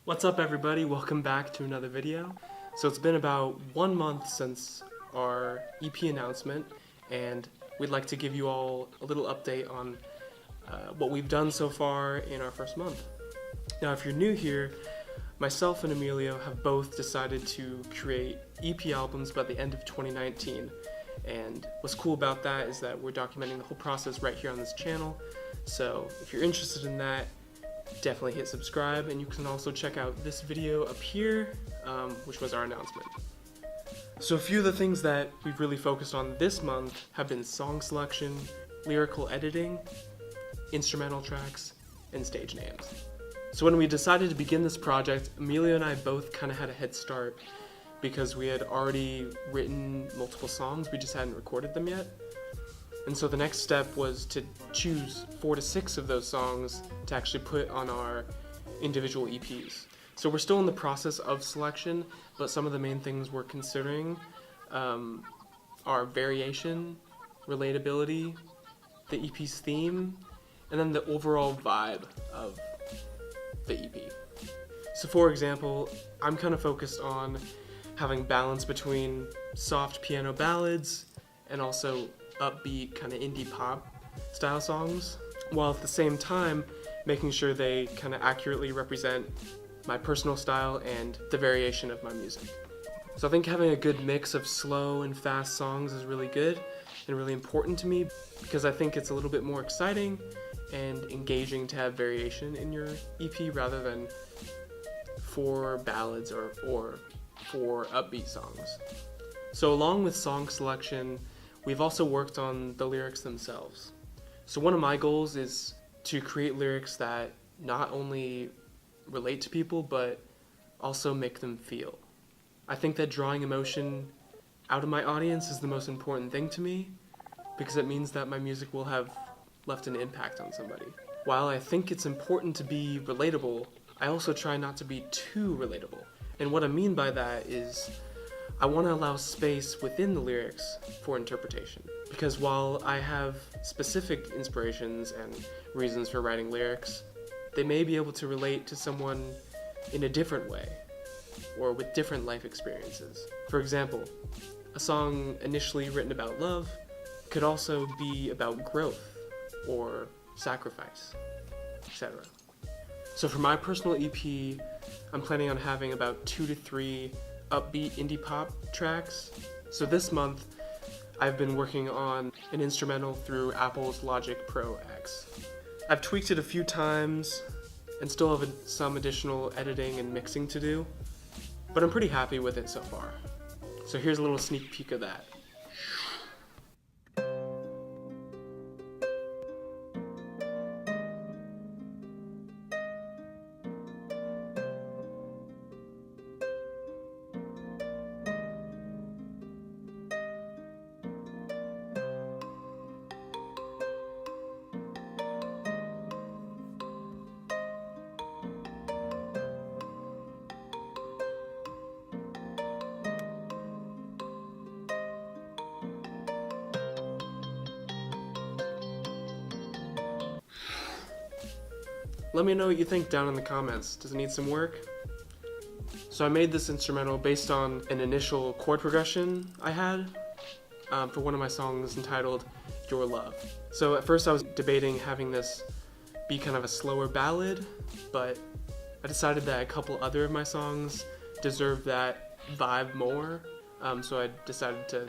What's up everybody, welcome back to another video. So it's been about 1 month since our EP announcement, and we'd like to give you all a little update on what we've done so far in our first month. Now if you're new here, myself and Emilio have both decided to create EP albums by the end of 2019, and what's cool about that is that we're documenting the whole process right here on this channel. So if you're interested in that, definitely hit subscribe, and you can also check out this video up here, which was our announcement. So a few of the things that we've really focused on this month have been song selection, lyrical editing, instrumental tracks, and stage names. So when we decided to begin this project, Emilio and I both kind of had a head start because we had already written multiple songs, we just hadn't recorded them yet. And so the next step was to choose 4 to 6 of those songs to actually put on our individual EPs. So we're still in the process of selection, but some of the main things we're considering are variation, relatability, the EP's theme, and then the overall vibe of the EP. So for example, I'm kind of focused on having balance between soft piano ballads and also upbeat kind of indie pop style songs, while at the same time making sure they kind of accurately represent my personal style and the variation of my music. So I think having a good mix of slow and fast songs is really good and really important to me, because I think it's a little bit more exciting and engaging to have variation in your EP rather than 4 ballads or 4 upbeat songs. So along with song selection, we've also worked on the lyrics themselves. So one of my goals is to create lyrics that not only relate to people, but also make them feel. I think that drawing emotion out of my audience is the most important thing to me, because it means that my music will have left an impact on somebody. While I think it's important to be relatable, I also try not to be too relatable. And what I mean by that is I want to allow space within the lyrics for interpretation. Because while I have specific inspirations and reasons for writing lyrics, they may be able to relate to someone in a different way or with different life experiences. For example, a song initially written about love could also be about growth or sacrifice, etc. So for my personal EP, I'm planning on having about 2 to 3 upbeat indie pop tracks. So this month, I've been working on an instrumental through Apple's Logic Pro X. I've tweaked it a few times and still have some additional editing and mixing to do, but I'm pretty happy with it so far. So here's a little sneak peek of that. Let me know what you think down in the comments. Does it need some work? So I made this instrumental based on an initial chord progression I had for one of my songs entitled Your Love. So at first I was debating having this be kind of a slower ballad, but I decided that a couple other of my songs deserved that vibe more, so I decided to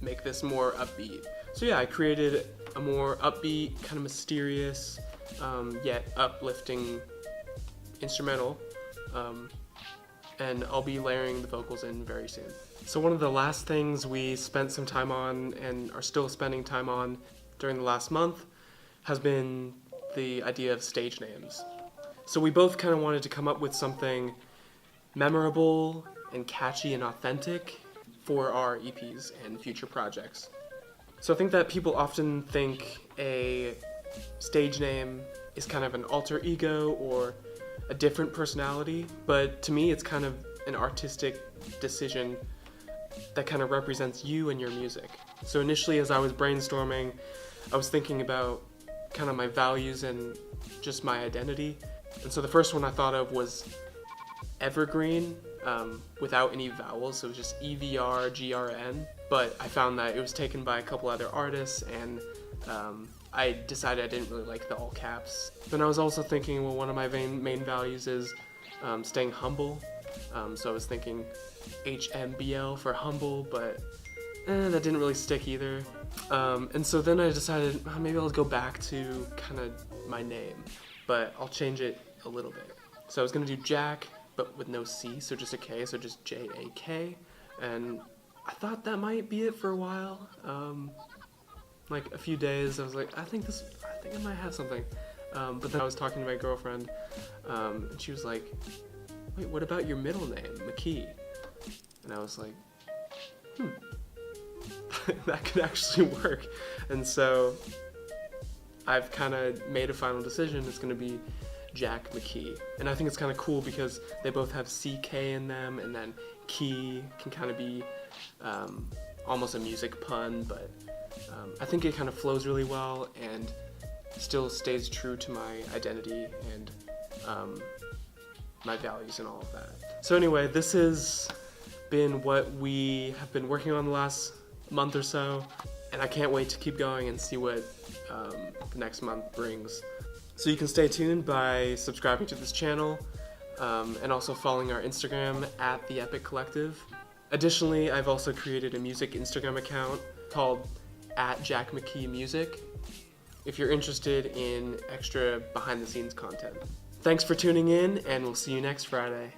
make this more upbeat. So yeah, I created a more upbeat, kind of mysterious, yet uplifting instrumental, and I'll be layering the vocals in very soon. So one of the last things we spent some time on and are still spending time on during the last month has been the idea of stage names. So we both kind of wanted to come up with something memorable and catchy and authentic for our EPs and future projects. So I think that people often think a stage name is kind of an alter ego or a different personality, but to me it's kind of an artistic decision that kind of represents you and your music. So initially as I was brainstorming, I was thinking about kind of my values and just my identity. And so the first one I thought of was Evergreen, without any vowels, so it was just EVRGRN. But I found that it was taken by a couple other artists, and I decided I didn't really like the all caps. Then I was also thinking, well, one of my main values is staying humble. So I was thinking HMBL for humble, but that didn't really stick either. And so then I decided maybe I'll go back to kind of my name, but I'll change it a little bit. So I was gonna do Jack, but with no C, so just a K, so just J-A-K. And I thought that might be it for a while. Like a few days, I was like, I think I might have something. But then I was talking to my girlfriend, and she was like, wait, what about your middle name, McKee? And I was like, that could actually work. And so I've kind of made a final decision. It's going to be Jack McKee. And I think it's kind of cool because they both have CK in them, and then key can kind of be almost a music pun, but I think it kind of flows really well and still stays true to my identity and my values and all of that. So anyway, this has been what we have been working on the last month or so, and I can't wait to keep going and see what the next month brings. So you can stay tuned by subscribing to this channel and also following our Instagram at The Epoch Collective. Additionally, I've also created a music Instagram account called @JackMcKeeMusic if you're interested in extra behind the scenes content. Thanks for tuning in, and we'll see you next Friday.